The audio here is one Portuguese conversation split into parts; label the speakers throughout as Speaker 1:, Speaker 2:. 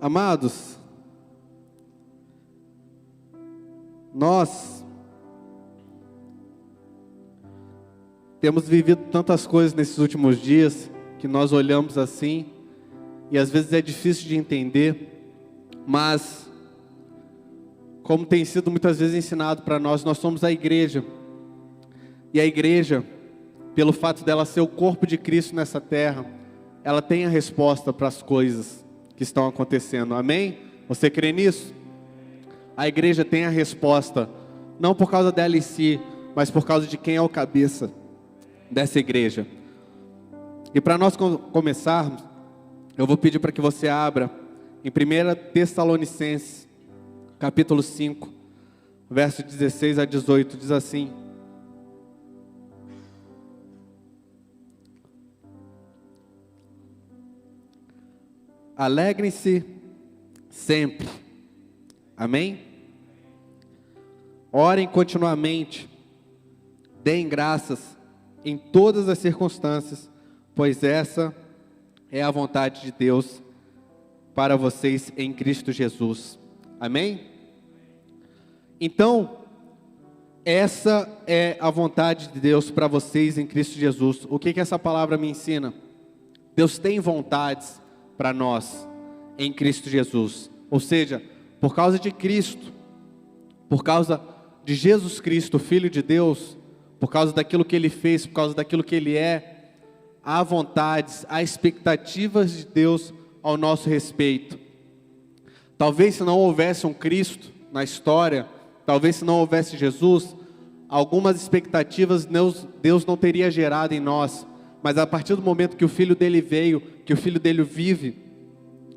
Speaker 1: Amados, nós temos vivido tantas coisas nesses últimos dias que nós olhamos assim e às vezes é difícil de entender, mas como tem sido muitas vezes ensinado para nós, nós somos a igreja. E a igreja, pelo fato dela ser o corpo de Cristo nessa terra, ela tem a resposta para as coisas que estão acontecendo. Amém? Você crê nisso? A igreja tem a resposta, não por causa dela em si, mas por causa de quem é o cabeça dessa igreja. E para nós começarmos, eu vou pedir para que você abra em 1 Tessalonicenses, capítulo 5, verso 16 a 18, diz assim: alegrem-se sempre, amém? Orem continuamente, deem graças em todas as circunstâncias, pois essa é a vontade de Deus para vocês em Cristo Jesus, amém? Então, essa é a vontade de Deus para vocês em Cristo Jesus. O que essa palavra me ensina? Deus tem vontades para nós em Cristo Jesus, ou seja, por causa de Cristo, por causa de Jesus Cristo, Filho de Deus, por causa daquilo que Ele fez, por causa daquilo que Ele é, há vontades, há expectativas de Deus ao nosso respeito. Talvez se não houvesse um Cristo na história, talvez se não houvesse Jesus, algumas expectativas Deus não teria gerado em nós, mas a partir do momento que o Filho dele veio, que o Filho dele vive,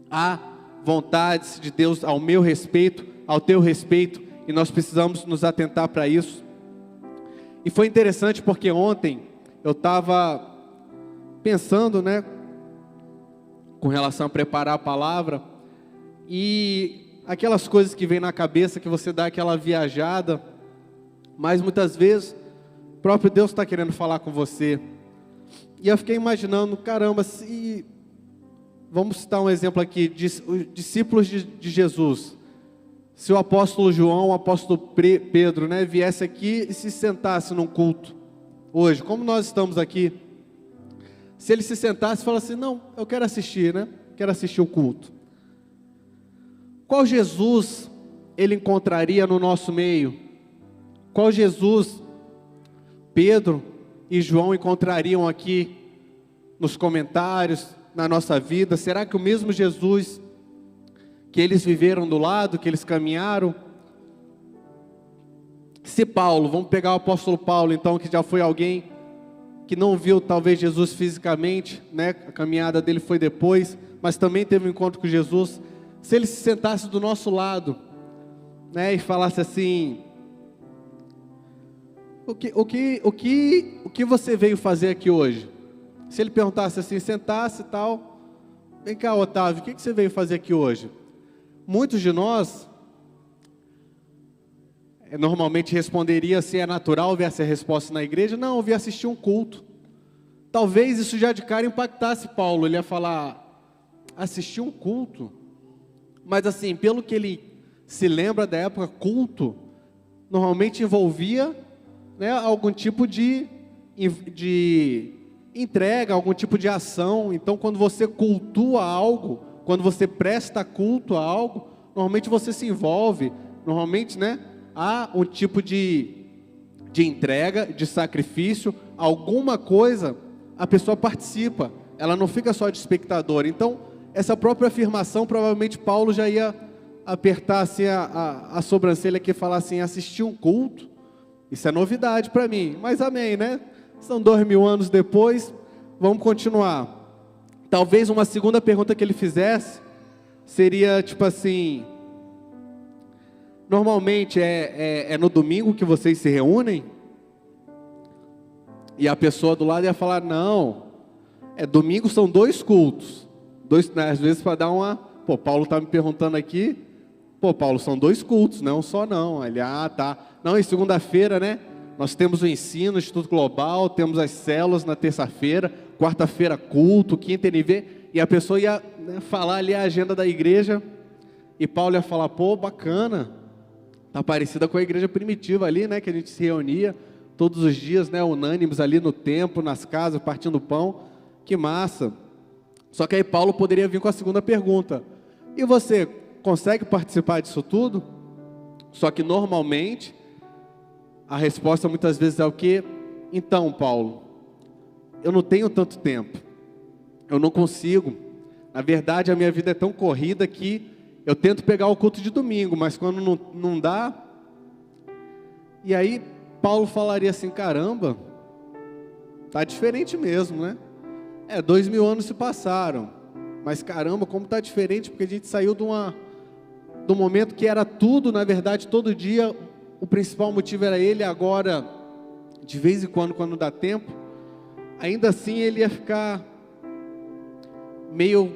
Speaker 1: há vontades de Deus ao meu respeito, ao teu respeito, e nós precisamos nos atentar para isso. E foi interessante porque ontem eu estava pensando, com relação a preparar a palavra, e aquelas coisas que vem na cabeça, que você dá aquela viajada, mas muitas vezes o próprio Deus está querendo falar com você. E eu fiquei imaginando, caramba, se... Vamos citar um exemplo aqui, os discípulos de Jesus. Se o apóstolo João, o apóstolo Pedro, viesse aqui e se sentasse num culto, hoje, como nós estamos aqui, se ele se sentasse e falasse, não, eu quero assistir, quero assistir o culto. Qual Jesus ele encontraria no nosso meio? Qual Jesus Pedro e João encontrariam aqui nos comentários, na nossa vida? Será que o mesmo Jesus que eles viveram do lado, que eles caminharam? Se Paulo, vamos pegar o apóstolo Paulo então, que já foi alguém que não viu talvez Jesus fisicamente, a caminhada dele foi depois, mas também teve um encontro com Jesus. Se ele se sentasse do nosso lado, e falasse assim: o que você veio fazer aqui hoje? Se ele perguntasse assim, sentasse e tal, vem cá, Otávio, o que você veio fazer aqui hoje? Muitos de nós normalmente responderia se é natural ver essa resposta na igreja. Não, eu vim assistir um culto. Talvez isso já de cara impactasse Paulo. Ele ia falar, assistir um culto? Mas assim, pelo que ele se lembra da época, culto normalmente envolvia algum tipo de entrega, algum tipo de ação. Então quando você cultua algo, quando você presta culto a algo, normalmente você se envolve, normalmente há um tipo de entrega, de sacrifício, alguma coisa, a pessoa participa, ela não fica só de espectador. Então essa própria afirmação, provavelmente Paulo já ia apertar assim a sobrancelha aqui e falar assim, assistir um culto, isso é novidade para mim, mas amém, São 2000 anos depois, vamos continuar. Talvez uma segunda pergunta que ele fizesse seria tipo assim: normalmente é no domingo que vocês se reúnem? E a pessoa do lado ia falar, não, domingo são 2 cultos. Às vezes para dar uma, Paulo está me perguntando aqui, Paulo, são 2 cultos, não só não. Ele, tá. Não, e segunda-feira, nós temos o ensino, Instituto Global, temos as células na terça-feira, quarta-feira culto, quinta NV. e a pessoa ia, né, falar ali a agenda da igreja, e Paulo ia falar, pô, bacana, tá parecida com a igreja primitiva ali, né, que a gente se reunia todos os dias, né, unânimes ali no templo, nas casas, partindo pão, que massa. Só que aí Paulo poderia vir com a segunda pergunta, e você consegue participar disso tudo? Só que normalmente, a resposta muitas vezes é o quê? Então, Paulo, eu não tenho tanto tempo, eu não consigo, na verdade a minha vida é tão corrida que eu tento pegar o culto de domingo, mas quando não dá, e aí Paulo falaria assim, caramba, tá diferente mesmo, né? 2000 anos se passaram, mas caramba, como tá diferente, porque a gente saiu do momento que era tudo, na verdade, todo dia, o principal motivo era ele, agora, de vez em quando, quando dá tempo, ainda assim ele ia ficar meio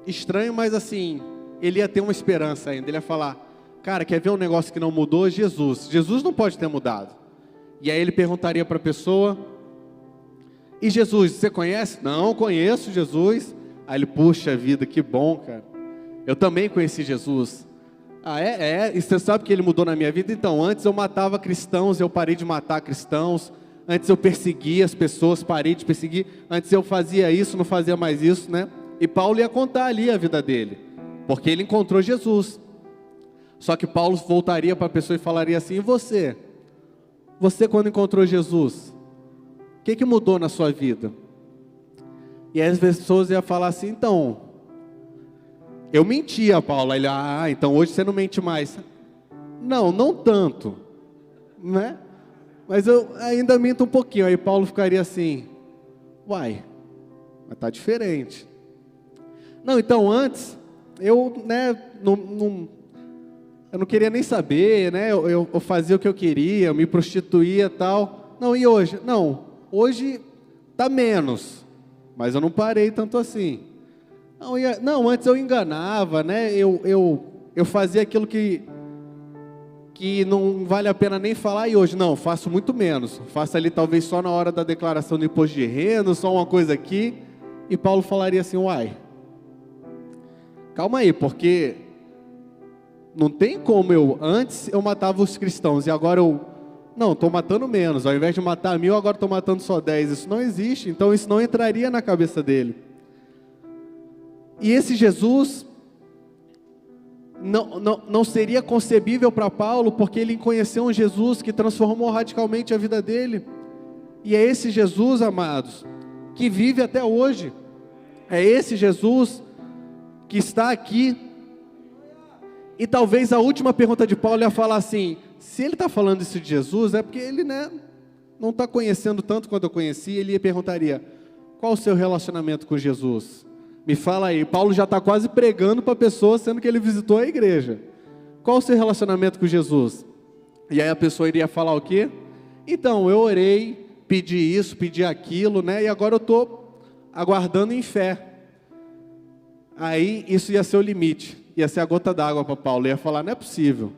Speaker 1: estranho, mas assim, ele ia ter uma esperança ainda, ele ia falar, cara, quer ver um negócio que não mudou? Jesus não pode ter mudado. E aí ele perguntaria para a pessoa, e Jesus, você conhece? Não, conheço Jesus. Aí ele, puxa vida, que bom, cara, eu também conheci Jesus. Ah, e você sabe que ele mudou na minha vida? Então, antes eu matava cristãos, eu parei de matar cristãos, antes eu perseguia as pessoas, parei de perseguir, antes eu fazia isso, não fazia mais isso, né? E Paulo ia contar ali a vida dele, porque ele encontrou Jesus. Só que Paulo voltaria para a pessoa e falaria assim, e você? Você quando encontrou Jesus, o que mudou na sua vida? E aí as pessoas iam falar assim, então, eu mentia, Paulo. Aí ele, então hoje você não mente mais. Não tanto, né? Mas eu ainda minto um pouquinho. Aí Paulo ficaria assim, uai, mas tá diferente. Não, então antes, eu, né, eu não queria nem saber, né? Eu fazia o que eu queria, eu me prostituía e tal. Não, e hoje? Não, hoje tá menos, mas eu não parei tanto assim. Não, antes eu enganava, né? Eu fazia aquilo que não vale a pena nem falar, e hoje não, faço muito menos. Faço ali talvez só na hora da declaração do imposto de renda, só uma coisa aqui. E Paulo falaria assim, uai, calma aí, porque não tem como antes eu matava os cristãos, e agora estou matando menos. Ao invés de matar 1000, agora estou matando só 10. Isso não existe, então isso não entraria na cabeça dele. E esse Jesus não seria concebível para Paulo, porque ele conheceu um Jesus que transformou radicalmente a vida dele. E é esse Jesus, amados, que vive até hoje. É esse Jesus que está aqui. E talvez a última pergunta de Paulo ia falar assim, se ele está falando isso de Jesus, é porque ele, né, não está conhecendo tanto quanto eu conheci. Ele perguntaria, qual o seu relacionamento com Jesus? Me fala aí. Paulo já está quase pregando para a pessoa, sendo que ele visitou a igreja. Qual o seu relacionamento com Jesus? E aí a pessoa iria falar o quê? Então, eu orei, pedi isso, pedi aquilo, né? E agora eu estou aguardando em fé. Aí isso ia ser o limite, ia ser a gota d'água para Paulo. Ele ia falar, não é possível.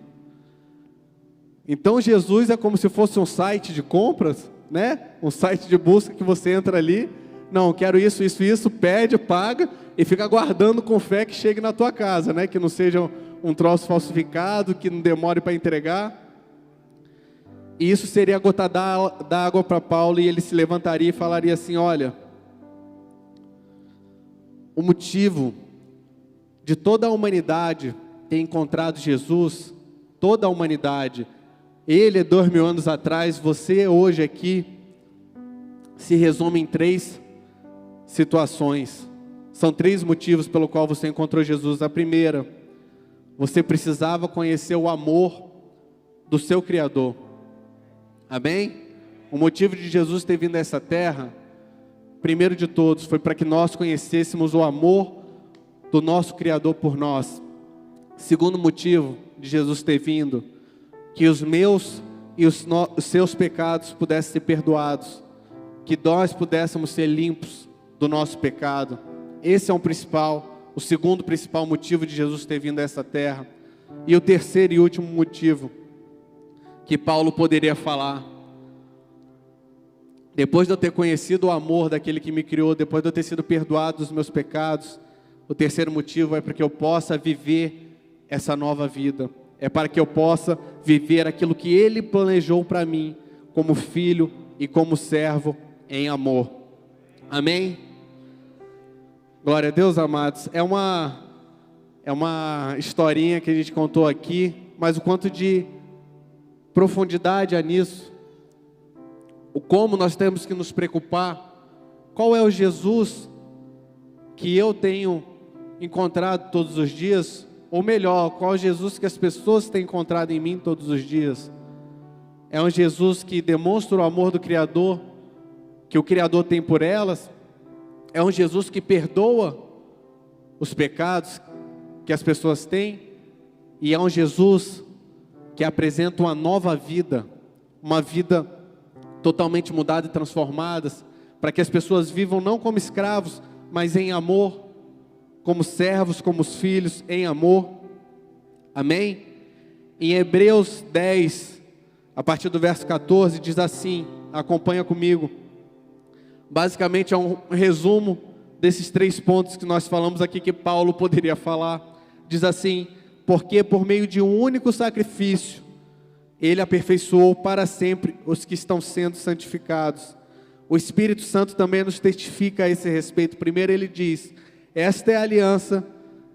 Speaker 1: Então Jesus é como se fosse um site de compras, né? Um site de busca que você entra ali. Não, quero isso, pede, paga e fica aguardando com fé que chegue na tua casa, né? Que não seja um troço falsificado, que não demore para entregar. E isso seria a gota d'água para Paulo, e ele se levantaria e falaria assim, olha, o motivo de toda a humanidade ter encontrado Jesus, toda a humanidade, ele 2000 anos atrás, você hoje aqui, se resume em 3 situações. São 3 motivos pelo qual você encontrou Jesus. A primeira, você precisava conhecer o amor do seu Criador. Amém? O motivo de Jesus ter vindo a essa terra, primeiro de todos, foi para que nós conhecêssemos o amor do nosso Criador por nós. Segundo motivo de Jesus ter vindo, que os meus e os seus pecados pudessem ser perdoados, que nós pudéssemos ser limpos do nosso pecado. Esse é o segundo principal motivo de Jesus ter vindo a essa terra. E o terceiro e último motivo que Paulo poderia falar, depois de eu ter conhecido o amor daquele que me criou, depois de eu ter sido perdoado dos meus pecados, o terceiro motivo é para que eu possa viver essa nova vida. É para que eu possa viver aquilo que Ele planejou para mim, como filho e como servo em amor. Amém? Glória a Deus, amados. É uma historinha que a gente contou aqui, mas o quanto de profundidade há nisso. O como nós temos que nos preocupar. Qual é o Jesus que eu tenho encontrado todos os dias? Ou melhor, qual é o Jesus que as pessoas têm encontrado em mim todos os dias? É um Jesus que demonstra o amor do Criador, que o Criador tem por elas? É um Jesus que perdoa os pecados que as pessoas têm? E é um Jesus que apresenta uma nova vida, uma vida totalmente mudada e transformada, para que as pessoas vivam não como escravos, mas em amor, como servos, como os filhos, em amor. Amém? Em Hebreus 10, a partir do verso 14, diz assim, acompanha comigo. Basicamente é um resumo desses 3 pontos que nós falamos aqui, que Paulo poderia falar. Diz assim: porque por meio de um único sacrifício, Ele aperfeiçoou para sempre os que estão sendo santificados. O Espírito Santo também nos testifica a esse respeito. Primeiro ele diz: esta é a aliança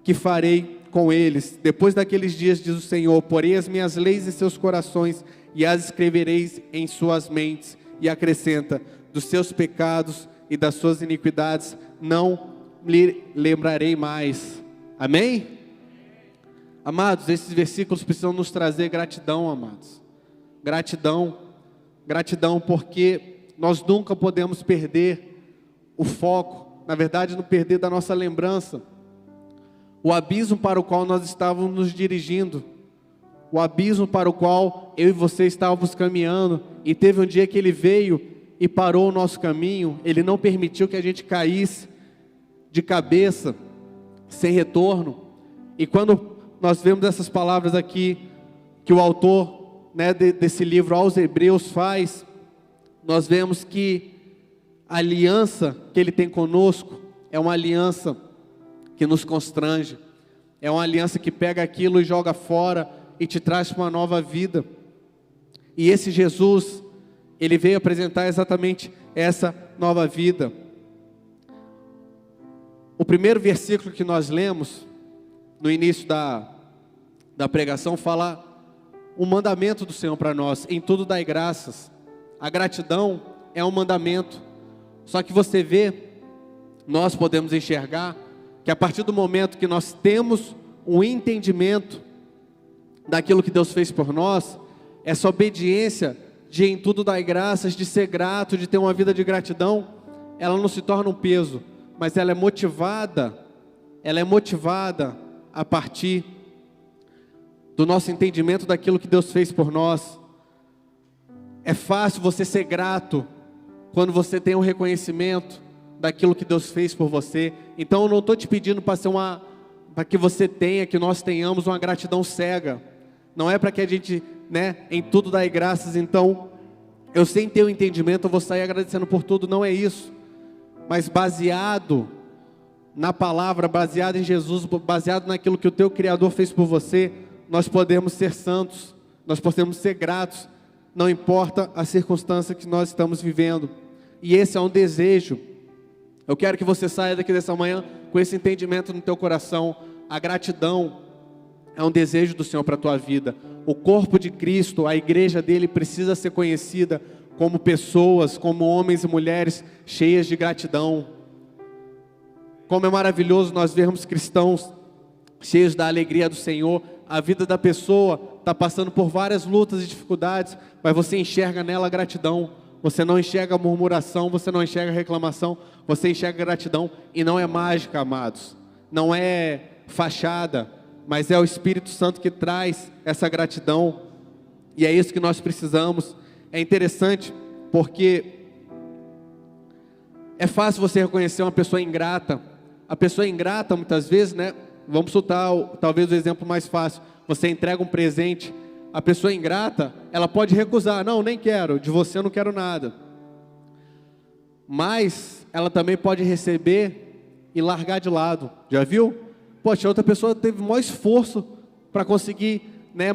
Speaker 1: que farei com eles. Depois daqueles dias, diz o Senhor, porei as minhas leis em seus corações e as escrevereis em suas mentes. E acrescenta: dos seus pecados e das suas iniquidades não lhe lembrarei mais. Amém? Amados, esses versículos precisam nos trazer gratidão, amados. Gratidão, gratidão, porque nós nunca podemos perder o foco, na verdade não perder da nossa lembrança, o abismo para o qual nós estávamos nos dirigindo, o abismo para o qual eu e você estávamos caminhando, e teve um dia que Ele veio e parou o nosso caminho. Ele não permitiu que a gente caísse de cabeça, sem retorno. E quando nós vemos essas palavras aqui, que o autor, desse livro aos Hebreus faz, nós vemos que a aliança que Ele tem conosco é uma aliança que nos constrange, é uma aliança que pega aquilo e joga fora e te traz para uma nova vida. E esse Jesus, Ele veio apresentar exatamente essa nova vida. O primeiro versículo que nós lemos no início da pregação fala um mandamento do Senhor para nós: em tudo dai graças. A gratidão é um mandamento. Só que você vê, nós podemos enxergar que a partir do momento que nós temos um entendimento daquilo que Deus fez por nós, essa obediência de em tudo dar graças, de ser grato, de ter uma vida de gratidão, ela não se torna um peso, mas ela é motivada a partir do nosso entendimento daquilo que Deus fez por nós. É fácil você ser grato quando você tem um reconhecimento daquilo que Deus fez por você. Então eu não estou te pedindo para que você tenha, que nós tenhamos uma gratidão cega. Não é para que a gente, em tudo dai graças, então eu sem ter o entendimento eu vou sair agradecendo por tudo. Não é isso. Mas baseado na palavra, baseado em Jesus, baseado naquilo que o teu Criador fez por você, nós podemos ser santos, nós podemos ser gratos, não importa a circunstância que nós estamos vivendo. E esse é um desejo. Eu quero que você saia daqui dessa manhã com esse entendimento no teu coração. A gratidão é um desejo do Senhor para a tua vida. O corpo de Cristo, a igreja dele, precisa ser conhecida como pessoas, como homens e mulheres cheias de gratidão. Como é maravilhoso nós vermos cristãos cheios da alegria do Senhor. A vida da pessoa está passando por várias lutas e dificuldades, mas você enxerga nela a gratidão. Você não enxerga murmuração, você não enxerga reclamação, você enxerga gratidão. E não é mágica, amados, não é fachada, mas é o Espírito Santo que traz essa gratidão. E é isso que nós precisamos. É interessante porque é fácil você reconhecer uma pessoa ingrata. A pessoa ingrata muitas vezes, vamos soltar talvez o exemplo mais fácil. Você entrega um presente, a pessoa ingrata, ela pode recusar: não, nem quero, de você eu não quero nada. mas ela também pode receber e largar de lado. Já viu? Poxa, outra pessoa teve o maior esforço para conseguir,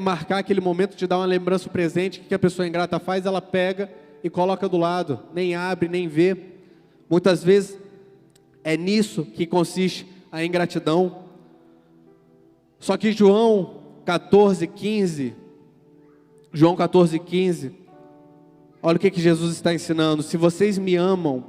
Speaker 1: marcar aquele momento de dar uma lembrança presente. O que a pessoa ingrata faz? Ela pega e coloca do lado, nem abre, nem vê. Muitas vezes é nisso que consiste a ingratidão. Só que João 14:15, olha o que Jesus está ensinando: se vocês me amam,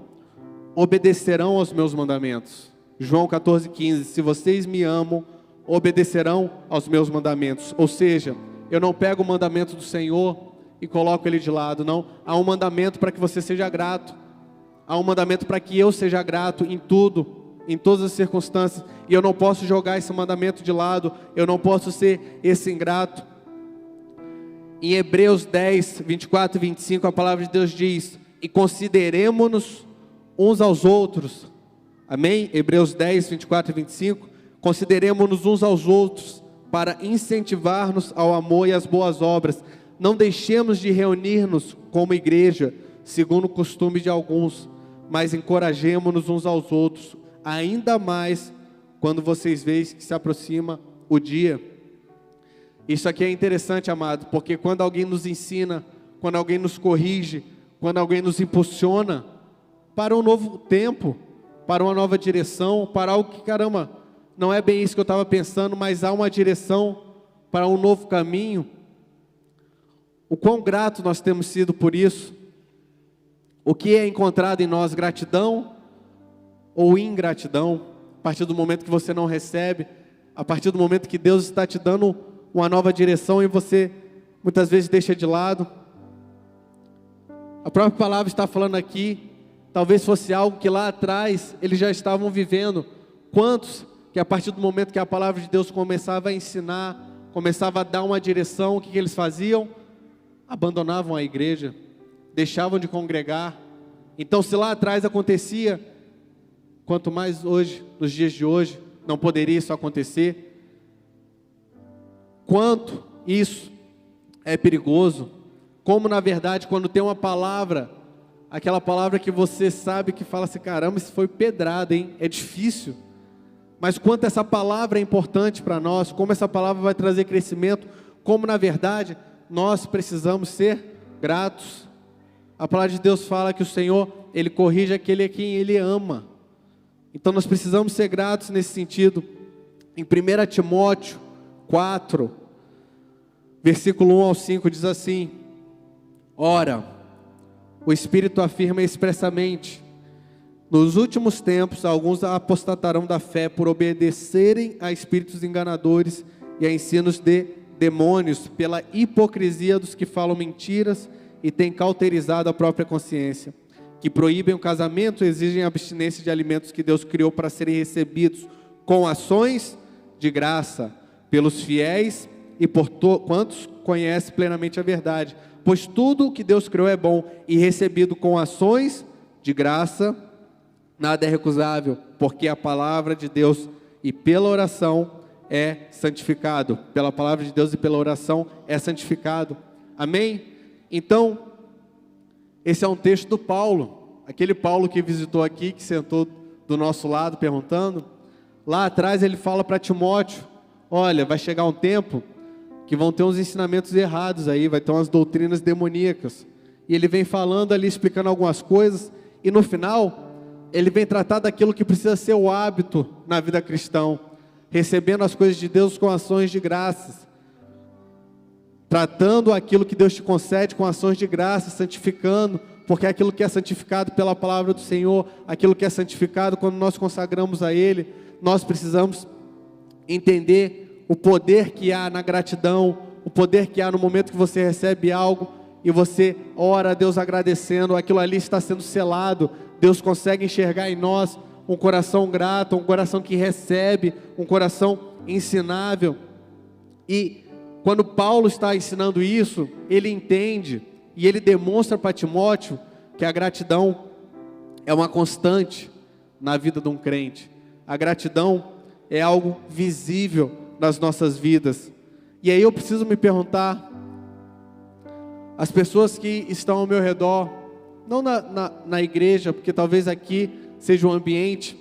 Speaker 1: obedecerão aos meus mandamentos. João 14:15, se vocês me amam, obedecerão aos meus mandamentos. Ou seja, eu não pego o mandamento do Senhor e coloco ele de lado, não. Há um mandamento para que você seja grato. Há um mandamento para que eu seja grato em tudo, em todas as circunstâncias. E eu não posso jogar esse mandamento de lado. Eu não posso ser esse ingrato. Em Hebreus 10, 24 e 25, a palavra de Deus diz: e consideremo-nos uns aos outros. Amém? Hebreus 10, 24 e 25. Consideremo-nos uns aos outros para incentivar-nos ao amor e às boas obras. Não deixemos de reunir-nos como igreja, segundo o costume de alguns, mas encorajemo-nos uns aos outros, ainda mais quando vocês veem que se aproxima o dia. Isso aqui é interessante, amado, porque quando alguém nos ensina, quando alguém nos corrige, quando alguém nos impulsiona para um novo tempo, para uma nova direção, para algo que, caramba, não é bem isso que eu estava pensando, mas há uma direção para um novo caminho. O quão grato nós temos sido por isso. O que é encontrado em nós, gratidão ou ingratidão? A partir do momento que você não recebe, a partir do momento que Deus está te dando uma nova direção e você muitas vezes deixa de lado. A própria palavra está falando aqui, talvez fosse algo que lá atrás eles já estavam vivendo. Quantos que a partir do momento que a palavra de Deus começava a ensinar, começava a dar uma direção, o que eles faziam? Abandonavam a igreja, deixavam de congregar. Então, se lá atrás acontecia, quanto mais hoje, nos dias de hoje, não poderia isso acontecer. Quanto isso é perigoso, como na verdade quando tem uma palavra, aquela palavra que você sabe que fala assim, caramba, isso foi pedrada, hein? É difícil, mas quanto essa palavra é importante para nós, como essa palavra vai trazer crescimento, como na verdade nós precisamos ser gratos. A palavra de Deus fala que o Senhor, Ele corrige aquele a quem Ele ama. Então nós precisamos ser gratos nesse sentido. Em 1 Timóteo 4, versículo 1 ao 5 diz assim: ora, o Espírito afirma expressamente, nos últimos tempos alguns apostatarão da fé por obedecerem a espíritos enganadores e a ensinos de demônios, pela hipocrisia dos que falam mentiras e têm cauterizado a própria consciência, que proíbem o casamento e exigem a abstinência de alimentos que Deus criou para serem recebidos com ações de graça pelos fiéis e por quantos conhecem plenamente a verdade. Pois tudo o que Deus criou é bom e recebido com ações de graça, nada é recusável, porque a palavra de Deus e pela oração é santificado. Pela palavra de Deus e pela oração é santificado. Amém? Então, esse é um texto do Paulo, aquele Paulo que visitou aqui, que sentou do nosso lado perguntando. Lá atrás ele fala para Timóteo: olha, vai chegar um tempo que vão ter uns ensinamentos errados aí, vai ter umas doutrinas demoníacas. E ele vem falando ali, explicando algumas coisas, e no final, ele vem tratar daquilo que precisa ser o hábito na vida cristã, recebendo as coisas de Deus com ações de graças, tratando aquilo que Deus te concede com ações de graça, santificando, porque aquilo que é santificado pela palavra do Senhor, aquilo que é santificado quando nós consagramos a Ele, nós precisamos entender o poder que há na gratidão, o poder que há no momento que você recebe algo e você ora a Deus agradecendo, aquilo ali está sendo selado. Deus consegue enxergar em nós um coração grato, um coração que recebe, um coração ensinável. E quando Paulo está ensinando isso, ele entende e ele demonstra para Timóteo que a gratidão é uma constante na vida de um crente. A gratidão é algo visível nas nossas vidas. E aí eu preciso me perguntar, as pessoas que estão ao meu redor, não na igreja, porque talvez aqui seja um ambiente,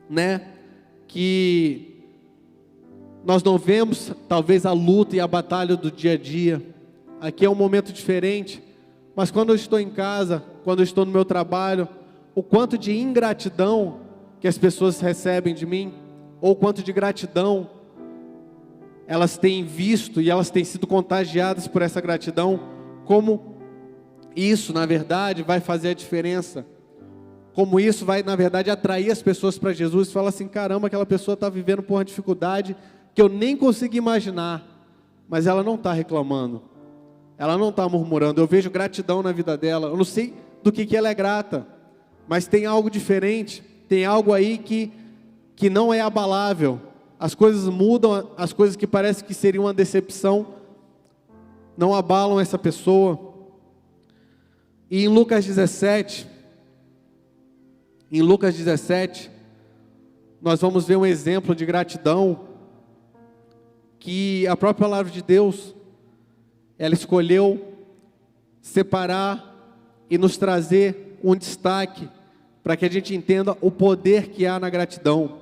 Speaker 1: né, que nós não vemos talvez a luta e a batalha do dia a dia. Aqui é um momento diferente, mas quando eu estou em casa, quando eu estou no meu trabalho, o quanto de ingratidão que as pessoas recebem de mim, ou o quanto de gratidão elas têm visto e elas têm sido contagiadas por essa gratidão, como isso na verdade vai fazer a diferença, como isso vai na verdade atrair as pessoas para Jesus. E fala assim, caramba, aquela pessoa está vivendo por uma dificuldade que eu nem consigo imaginar, mas ela não está reclamando, ela não está murmurando, eu vejo gratidão na vida dela. Eu não sei do que ela é grata, mas tem algo diferente, tem algo aí que não é abalável. As coisas mudam, as coisas que parecem que seriam uma decepção, não abalam essa pessoa. E em Lucas 17, nós vamos ver um exemplo de gratidão, que a própria palavra de Deus, ela escolheu separar e nos trazer um destaque, para que a gente entenda o poder que há na gratidão.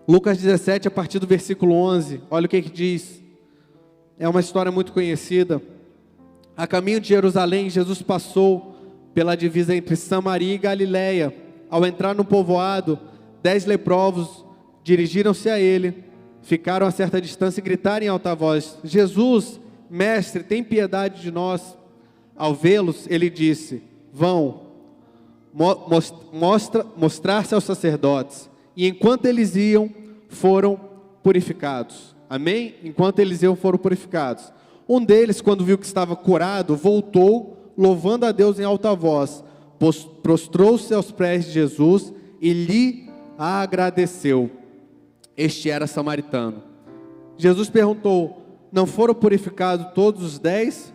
Speaker 1: Lucas 17, a partir do versículo 11, olha o que diz. É uma história muito conhecida. A caminho de Jerusalém, Jesus passou pela divisa entre Samaria e Galiléia. Ao entrar no povoado, 10 leprosos dirigiram-se a ele, ficaram a certa distância e gritaram em alta voz: Jesus, mestre, tem piedade de nós. Ao vê-los, ele disse: vão mostrar-se aos sacerdotes. E enquanto eles iam, foram purificados. Amém? Enquanto eles iam, foram purificados. Um deles, quando viu que estava curado, voltou, louvando a Deus em alta voz, prostrou-se aos pés de Jesus e lhe agradeceu. Este era samaritano. Jesus perguntou: não foram purificados todos os 10?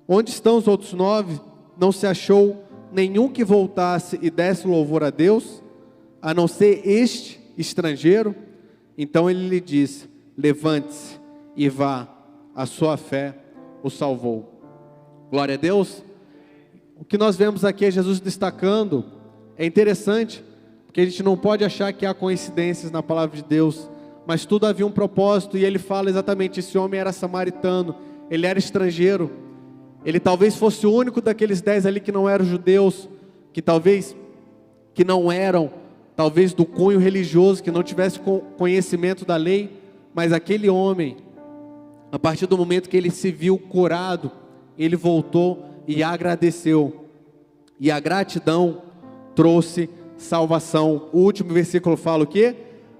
Speaker 1: Onde estão os outros 9? Não se achou nenhum que voltasse e desse louvor a Deus, a não ser este estrangeiro? Então ele lhe disse: levante-se e vá, a sua fé o salvou. Glória a Deus. O que nós vemos aqui é Jesus destacando. É interessante, porque a gente não pode achar que há coincidências na palavra de Deus, mas tudo havia um propósito. E ele fala exatamente, esse homem era samaritano, ele era estrangeiro, ele talvez fosse o único daqueles 10 ali que não eram judeus, que não eram talvez do cunho religioso, que não tivesse conhecimento da lei. Mas aquele homem, a partir do momento que ele se viu curado, ele voltou e agradeceu, e a gratidão trouxe salvação. O último versículo fala o quê?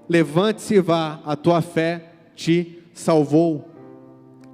Speaker 1: Levante-se e vá, a tua fé te salvou.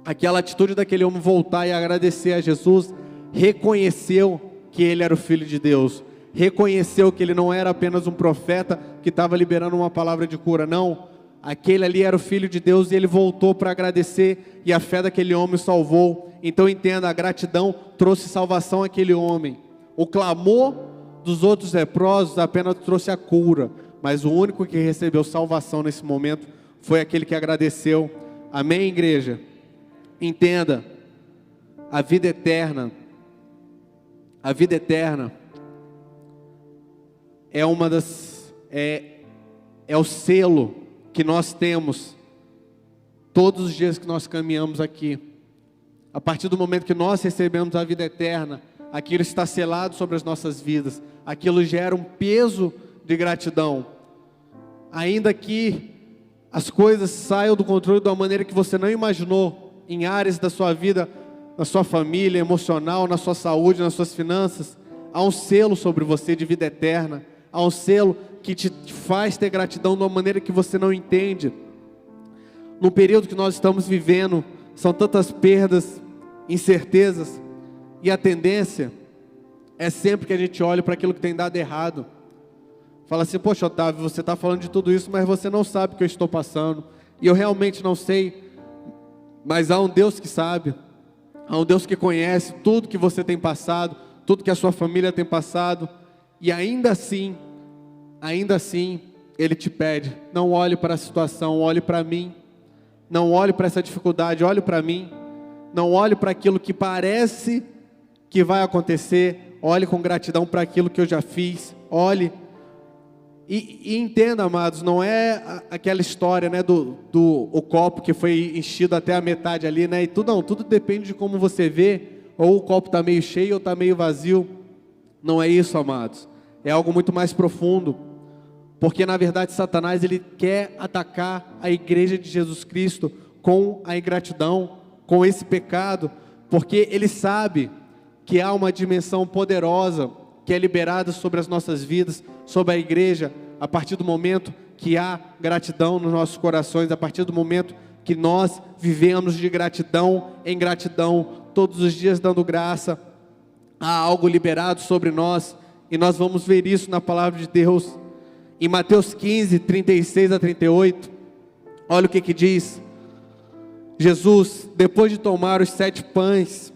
Speaker 1: Aquela atitude daquele homem voltar e agradecer a Jesus, reconheceu que ele era o Filho de Deus, reconheceu que ele não era apenas um profeta que estava liberando uma palavra de cura, não, aquele ali era o Filho de Deus, e ele voltou para agradecer, e a fé daquele homem o salvou. Então entenda, a gratidão trouxe salvação àquele homem. O clamor dos outros leprosos apenas trouxe a cura, mas o único que recebeu salvação nesse momento foi aquele que agradeceu. Amém, igreja? Entenda, a vida eterna é uma das, é o selo que nós temos todos os dias que nós caminhamos aqui. A partir do momento que nós recebemos a vida eterna, aquilo está selado sobre as nossas vidas, aquilo gera um peso de gratidão. Ainda que as coisas saiam do controle de uma maneira que você não imaginou, em áreas da sua vida, na sua família, emocional, na sua saúde, nas suas finanças, há um selo sobre você de vida eterna, há um selo que te faz ter gratidão de uma maneira que você não entende. No período que nós estamos vivendo, são tantas perdas, incertezas, e a tendência é sempre que a gente olha para aquilo que tem dado errado. Fala assim: poxa, Otávio, você está falando de tudo isso, mas você não sabe o que eu estou passando, e eu realmente não sei, mas há um Deus que sabe, há um Deus que conhece tudo que você tem passado, tudo que a sua família tem passado, e ainda assim, Ele te pede: não olhe para a situação, olhe para mim. Não olhe para essa dificuldade, olhe para mim. Não olhe para aquilo que parece que vai acontecer, olhe com gratidão para aquilo que eu já fiz, olhe. E entenda, amados, não é aquela história, né, o copo que foi enchido até a metade ali, né, e tudo depende de como você vê, ou o copo está meio cheio ou está meio vazio. Não é isso, amados, é algo muito mais profundo, porque na verdade Satanás, ele quer atacar a igreja de Jesus Cristo com a ingratidão, com esse pecado, porque ele sabe que há uma dimensão poderosa que é liberada sobre as nossas vidas, sobre a igreja, a partir do momento que há gratidão nos nossos corações, a partir do momento que nós vivemos de gratidão em gratidão, todos os dias dando graça, há algo liberado sobre nós, e nós vamos ver isso na palavra de Deus, em Mateus 15, 36 a 38, olha o que diz. Jesus, depois de tomar os 7 pães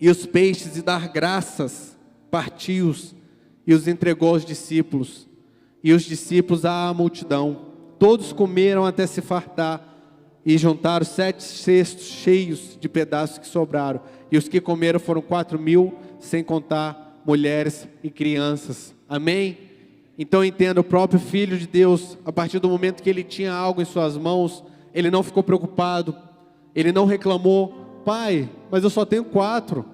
Speaker 1: e os peixes e dar graças, partiu-os e os entregou aos discípulos, e os discípulos à multidão. Todos comeram até se fartar, e juntaram 7 cestos cheios de pedaços que sobraram, e os que comeram foram 4.000, sem contar mulheres e crianças. Amém? Então entenda, o próprio Filho de Deus, a partir do momento que ele tinha algo em suas mãos, ele não ficou preocupado, ele não reclamou: pai, mas eu só tenho 4,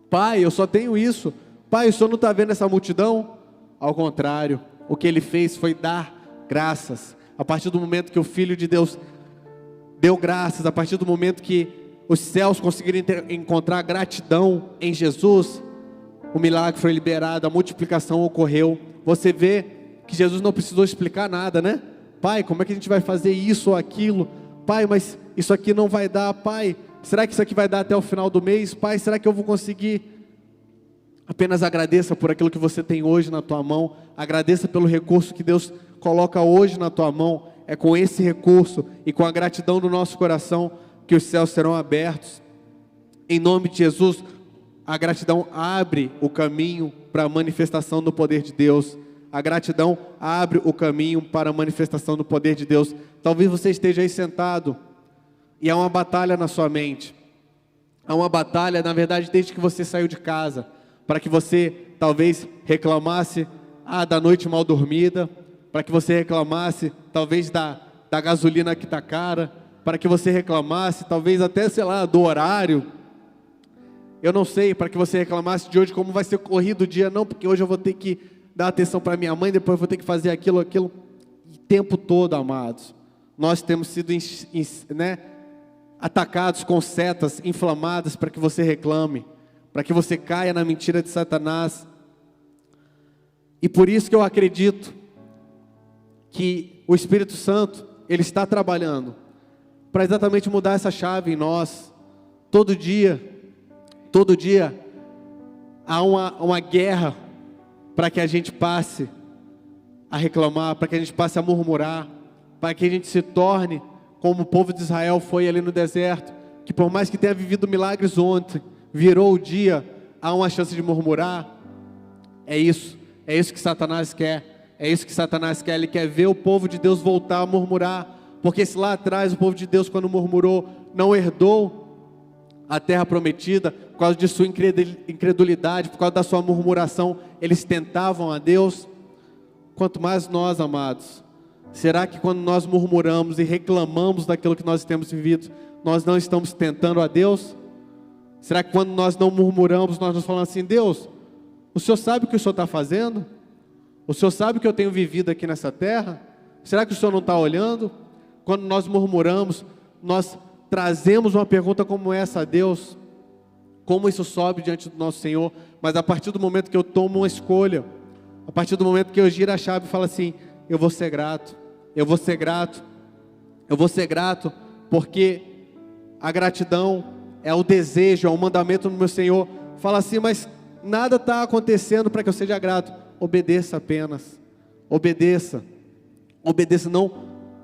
Speaker 1: pai, eu só tenho isso, pai, o senhor não está vendo essa multidão? Ao contrário, o que ele fez foi dar graças. A partir do momento que o Filho de Deus deu graças, a partir do momento que os céus conseguiram encontrar gratidão em Jesus, o milagre foi liberado, a multiplicação ocorreu. Você vê que Jesus não precisou explicar nada, né? Pai, como é que a gente vai fazer isso ou aquilo? Pai, mas isso aqui não vai dar. Pai, será que isso aqui vai dar até o final do mês? Pai, será que eu vou conseguir? Apenas agradeça por aquilo que você tem hoje na tua mão, agradeça pelo recurso que Deus coloca hoje na tua mão. É com esse recurso e com a gratidão do nosso coração que os céus serão abertos. Em nome de Jesus, a gratidão abre o caminho para a manifestação do poder de Deus. A gratidão abre o caminho para a manifestação do poder de Deus. Talvez você esteja aí sentado e há uma batalha na sua mente. Há uma batalha, na verdade, desde que você saiu de casa, para que você talvez reclamasse da noite mal dormida, para que você reclamasse talvez da gasolina que está cara, para que você reclamasse talvez até, sei lá, do horário. Eu não sei, para que você reclamasse de hoje como vai ser corrido o dia, não, porque hoje eu vou ter que dar atenção para minha mãe, depois eu vou ter que fazer aquilo, o tempo todo, amados. Nós temos sido atacados com setas inflamadas para que você reclame, para que você caia na mentira de Satanás. E por isso que eu acredito que o Espírito Santo, ele está trabalhando para exatamente mudar essa chave em nós. Todo dia há uma guerra para que a gente passe a reclamar, para que a gente passe a murmurar, para que a gente se torne como o povo de Israel foi ali no deserto, que por mais que tenha vivido milagres ontem, virou o dia, há uma chance de murmurar. É isso que Satanás quer, ele quer ver o povo de Deus voltar a murmurar, porque se lá atrás o povo de Deus, quando murmurou, não herdou a terra prometida, por causa de sua incredulidade, por causa da sua murmuração, eles tentavam a Deus. Quanto mais nós, amados, será que quando nós murmuramos e reclamamos daquilo que nós temos vivido, nós não estamos tentando a Deus? Será que quando nós não murmuramos, nós nos falamos assim: Deus, o Senhor sabe o que o Senhor está fazendo? O Senhor sabe o que eu tenho vivido aqui nessa terra? Será que o Senhor não está olhando? Quando nós murmuramos, nós trazemos uma pergunta como essa a Deus. Como isso sobe diante do nosso Senhor? Mas a partir do momento que eu tomo uma escolha, a partir do momento que eu giro a chave e falo assim: eu vou ser grato, eu vou ser grato, eu vou ser grato, porque a gratidão é o desejo, é o mandamento do meu Senhor. Fala assim: mas nada está acontecendo para que eu seja grato. Obedeça apenas, obedeça,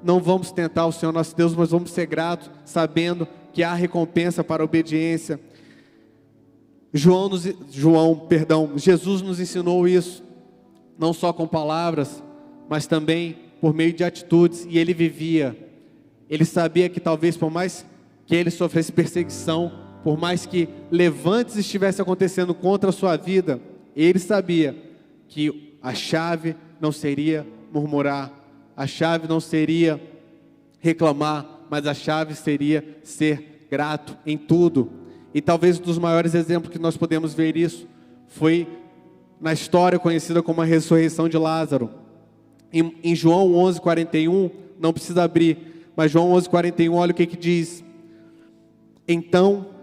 Speaker 1: não vamos tentar o Senhor nosso Deus, mas vamos ser gratos, sabendo que há recompensa para a obediência. Jesus nos ensinou isso, não só com palavras, mas também por meio de atitudes, e ele vivia. Ele sabia que talvez por mais que ele sofresse perseguição, por mais que levantes estivesse acontecendo contra a sua vida, ele sabia que a chave não seria murmurar, a chave não seria reclamar, mas a chave seria ser grato em tudo. E talvez um dos maiores exemplos que nós podemos ver isso foi na história conhecida como a ressurreição de Lázaro. Em João 11:41, não precisa abrir, mas João 11:41, olha o que diz. Então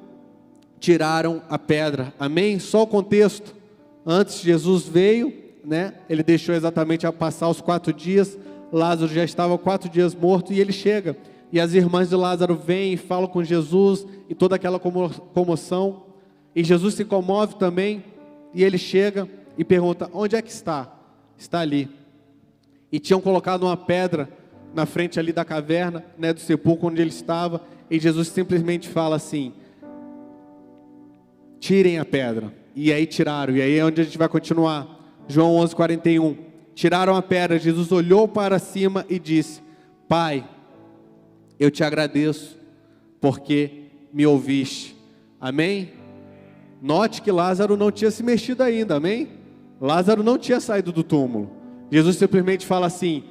Speaker 1: tiraram a pedra. Amém? Só o contexto. Antes Jesus veio, né? Ele deixou exatamente a passar os 4 dias. Lázaro já estava 4 dias morto e ele chega. E as irmãs de Lázaro vêm e falam com Jesus e toda aquela comoção. E Jesus se comove também e ele chega e pergunta: onde é que está? Está ali. E tinham colocado uma pedra na frente ali da caverna, né, do sepulcro onde ele estava. E Jesus simplesmente fala assim: tirem a pedra. E aí tiraram. E aí é onde a gente vai continuar. João 11:41. Tiraram a pedra. Jesus olhou para cima e disse: Pai, eu te agradeço porque me ouviste. Amém? Note que Lázaro não tinha se mexido ainda. Amém? Lázaro não tinha saído do túmulo. Jesus simplesmente fala assim: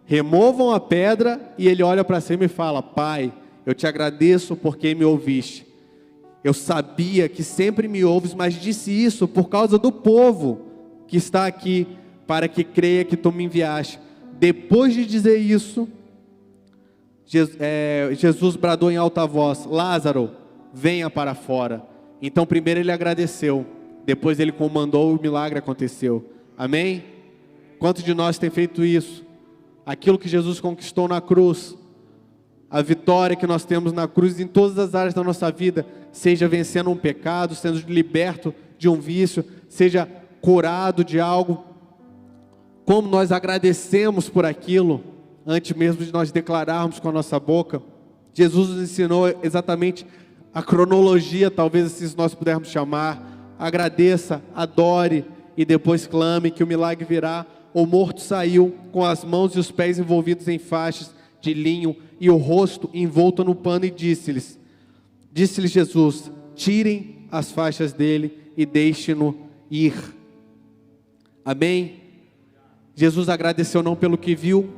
Speaker 1: removam a pedra. E ele olha para cima e fala: Pai, eu te agradeço porque me ouviste. Eu sabia que sempre me ouves, mas disse isso por causa do povo que está aqui, para que creia que tu me enviaste. Depois de dizer isso, Jesus bradou em alta voz: Lázaro, venha para fora. Então primeiro ele agradeceu, depois ele comandou, o milagre aconteceu. Amém? Quantos de nós tem feito isso? Aquilo que Jesus conquistou na cruz, a vitória que nós temos na cruz em todas as áreas da nossa vida, seja vencendo um pecado, sendo liberto de um vício, seja curado de algo, como nós agradecemos por aquilo, antes mesmo de nós declararmos com a nossa boca. Jesus nos ensinou exatamente a cronologia, talvez assim nós pudermos chamar. Agradeça, adore e depois clame que o milagre virá. O morto saiu com as mãos e os pés envolvidos em faixas de linho e o rosto envolto no pano e disse-lhes Jesus: tirem as faixas dele e deixem-no ir. Amém? Jesus agradeceu não pelo que viu,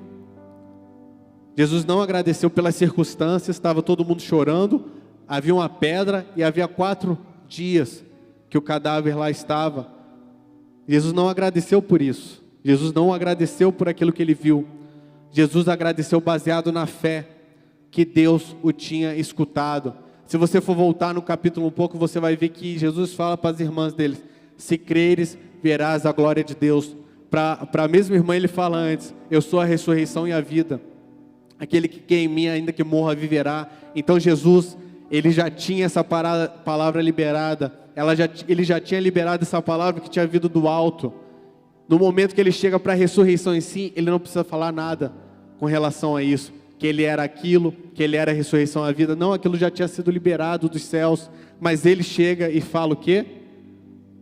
Speaker 1: Jesus não agradeceu pelas circunstâncias. Estava todo mundo chorando, havia uma pedra e havia 4 dias que o cadáver lá estava. Jesus não agradeceu por isso, Jesus não agradeceu por aquilo que ele viu. Jesus agradeceu baseado na fé que Deus o tinha escutado. Se você for voltar no capítulo um pouco, você vai ver que Jesus fala para as irmãs deles: se creres, verás a glória de Deus. Para a mesma irmã ele fala antes: eu sou a ressurreição e a vida, aquele que crê em mim, ainda que morra, viverá. Então Jesus, ele já tinha essa palavra liberada, ele já tinha liberado essa palavra que tinha vindo do alto. No momento que ele chega para a ressurreição em si, ele não precisa falar nada com relação a isso, que ele era aquilo, que ele era a ressurreição, a vida. Não, aquilo já tinha sido liberado dos céus, mas ele chega e fala o quê?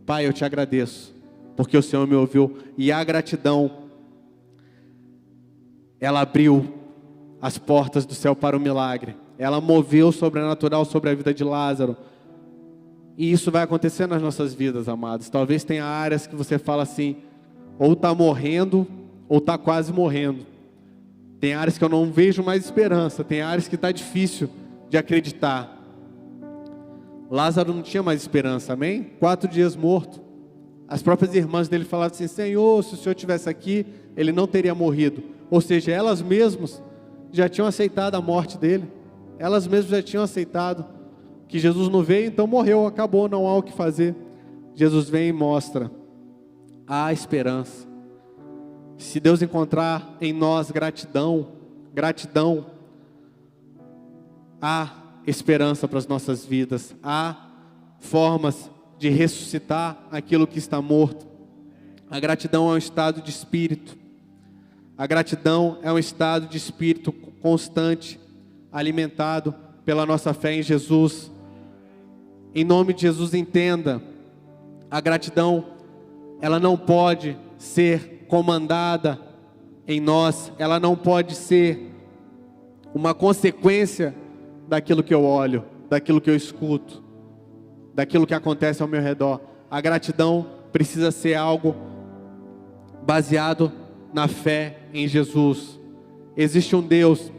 Speaker 1: Pai, eu te agradeço, porque o Senhor me ouviu. E a gratidão, ela abriu as portas do céu para o milagre. Ela moveu o sobrenatural sobre a vida de Lázaro. E isso vai acontecer nas nossas vidas, amados. Talvez tenha áreas que você fala assim: ou está morrendo, ou está quase morrendo. Tem áreas que eu não vejo mais esperança. Tem áreas que está difícil de acreditar. Lázaro não tinha mais esperança, amém? 4 dias morto. As próprias irmãs dele falaram assim: Senhor, se o Senhor estivesse aqui, ele não teria morrido. Ou seja, elas mesmas já tinham aceitado a morte dele. Elas mesmas já tinham aceitado que Jesus não veio, então morreu, acabou, não há o que fazer. Jesus vem e mostra: há esperança. Se Deus encontrar em nós gratidão, há esperança para as nossas vidas. Há formas de ressuscitar aquilo que está morto. A gratidão é um estado de espírito. A gratidão é um estado de espírito constante, alimentado pela nossa fé em Jesus. Em nome de Jesus, entenda: a gratidão, ela não pode ser comandada em nós, ela não pode ser uma consequência daquilo que eu olho, daquilo que eu escuto. daquilo que acontece ao meu redor. A gratidão precisa ser algo baseado na fé em Jesus. Existe um Deus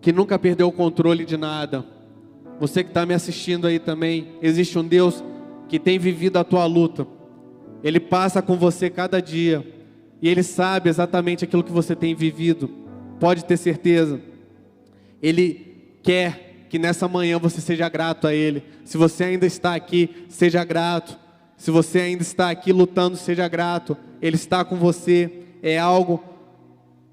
Speaker 1: que nunca perdeu o controle de nada. Você que está me assistindo aí também, existe um Deus que tem vivido a tua luta. Ele passa com você cada dia e Ele sabe exatamente aquilo que você tem vivido. Pode ter certeza. Ele quer que nessa manhã você seja grato a Ele. Se você ainda está aqui, seja grato. Se você ainda está aqui lutando, seja grato. Ele está com você. É algo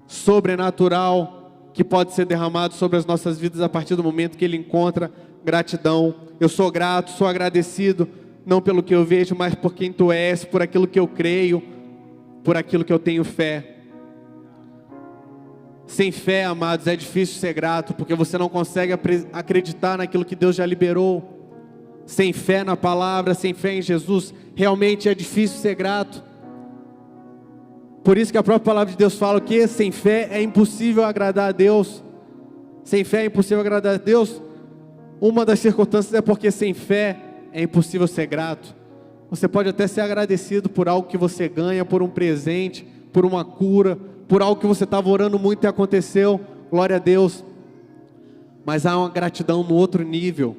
Speaker 1: sobrenatural que pode ser derramado sobre as nossas vidas a partir do momento que Ele encontra gratidão. Eu sou grato, sou agradecido, não pelo que eu vejo, mas por quem Tu és, por aquilo que eu creio, por aquilo que eu tenho fé. Sem fé, amados, é difícil ser grato, porque você não consegue acreditar naquilo que Deus já liberou. Sem fé na palavra, sem fé em Jesus, realmente é difícil ser grato. Por isso que a própria palavra de Deus fala que sem fé é impossível agradar a Deus. Sem fé é impossível agradar a Deus. Uma das circunstâncias é porque sem fé é impossível ser grato. Você pode até ser agradecido por algo que você ganha, por um presente, por uma cura, por algo que você estava orando muito e aconteceu, glória a Deus. Mas há uma gratidão no outro nível,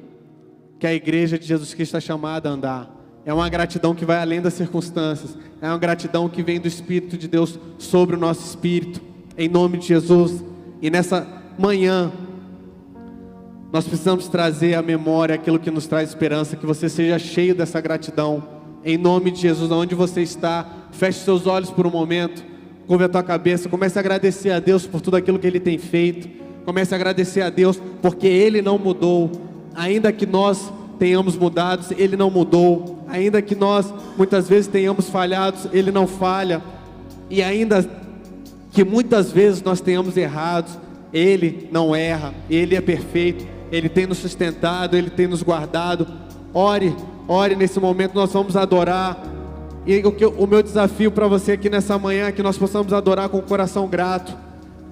Speaker 1: que a igreja de Jesus Cristo está chamada a andar. É uma gratidão que vai além das circunstâncias. É uma gratidão que vem do Espírito de Deus sobre o nosso espírito, em nome de Jesus. E nessa manhã, nós precisamos trazer à memória aquilo que nos traz esperança, que você seja cheio dessa gratidão, em nome de Jesus. Onde você está, feche seus olhos por um momento, curva a tua cabeça, comece a agradecer a Deus por tudo aquilo que Ele tem feito. Comece a agradecer a Deus porque Ele não mudou. Ainda que nós tenhamos mudado, Ele não mudou. Ainda que nós muitas vezes tenhamos falhado, Ele não falha. E ainda que muitas vezes nós tenhamos errado, Ele não erra. Ele é perfeito. Ele tem nos sustentado, Ele tem nos guardado. Ore nesse momento, nós vamos adorar. E o meu desafio para você aqui nessa manhã é que nós possamos adorar com o coração grato.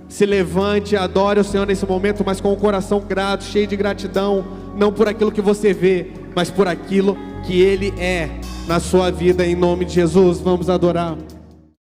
Speaker 1: Se levante, adore o Senhor nesse momento, mas com o coração grato, cheio de gratidão. Não por aquilo que você vê, mas por aquilo que Ele é na sua vida, em nome de Jesus. Vamos adorar.